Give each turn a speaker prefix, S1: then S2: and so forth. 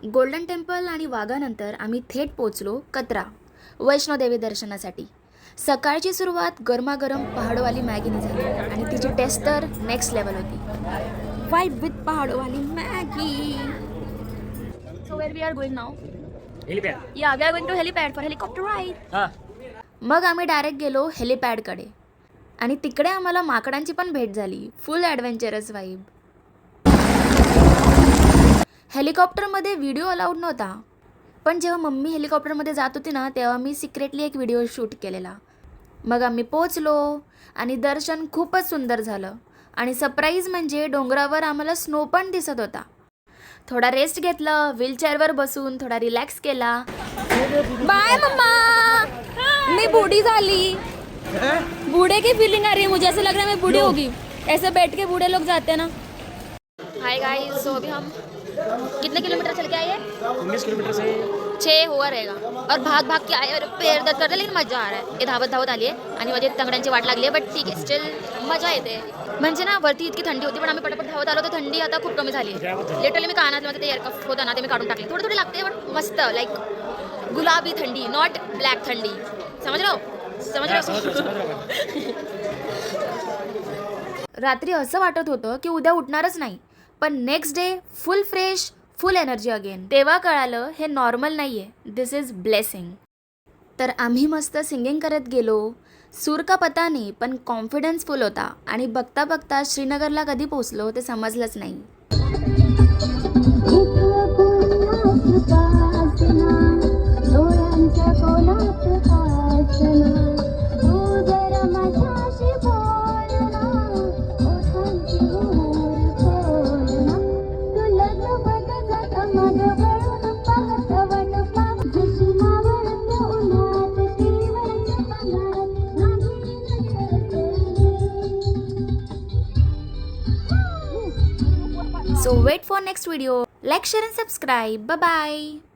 S1: Golden temple आणि वाघानंतर आम्ही थेट पोचलो कतरा वैष्णोदेवी दर्शनासाठी. सकाळची सुरुवात गरमागरम पहाडवाली मॅगीने झाली आणि तिची टेस्ट तर नेक्स्ट लेवल होती. वाइब विथ पहाडवाली Maggi. So where we are going now?
S2: Helipad.
S1: Yeah we are going to helipad for helicopter ride.
S2: हां.
S1: मग आम्ही डायरेक्ट गेलो हेलिपॅडकडे आणि तिकडे आम्हाला माकडांची पण भेट झाली. Full adventurous vibe. हेलिकॉप्टरमध्ये व्हिडिओ अलाउड नव्हता, पण जेव्हा मम्मी हेलिकॉप्टरमध्ये जात होती ना तेव्हा मी सिक्रेटली एक व्हिडिओ शूट केलेला. मग आम्ही पोचलो आणि दर्शन खूपच सुंदर झालं आणि सरप्राईज म्हणजे डोंगरावर आम्हाला स्नो पण दिसत होता. थोडा रेस्ट घेतलं, व्हीलचेअरवर बसून थोडा रिलॅक्स केला. बाय मम्मा. मैं बूढ़ी झाली. बूढ़े की फीलिंग आ रही है मुझे. ऐसा लग रहा है मैं बूढ़ी होगी. ऐसे बैठ के बूढ़े लोग जाते हैं ना. हाय गाइस, सो अभी हम कितने किलोमीटर चल के आए हैं?
S2: 19 किलोमीटर से
S1: 6 हुआ रहेगा और भाग भाग के आए और पैर दर्द करते, लेकिन मजा आ रहा है. हे धावत धावत आली आहे आणि माझी तंगड्यांची वाट लागली आहे, बट ठीक आहे, स्टिल मजा येते. म्हणजे ना वरती इतकी थंडी होती, पण आम्ही पटापट धावत आलो तर थंडी आता खूप कमी झाली आहे. लिटरली मी कानातलं ते एअरकफ होतं ना ते मी काढून टाकले. थोडी थोडी लागते पण मस्त, लाईक गुलाबी थंडी, नॉट ब्लॅक थंडी. समज रहा. रात्री असं वाटत होतं की उद्या उठणारच नाही, पण नेक्स्ट डे फुल फ्रेश, फुल एनर्जी अगेन. तेव्हा कळालं हे नॉर्मल नाही आहे, दिस इज ब्लेसिंग. तर आम्ही मस्त सिंगिंग करत गेलो. सूर का पता नाही, पण कॉन्फिडन्स फुल होता आणि बघता बघता श्रीनगरला कधी पोचलो ते समजलंच नाही. So wait for next video. Like, share and subscribe. Bye bye.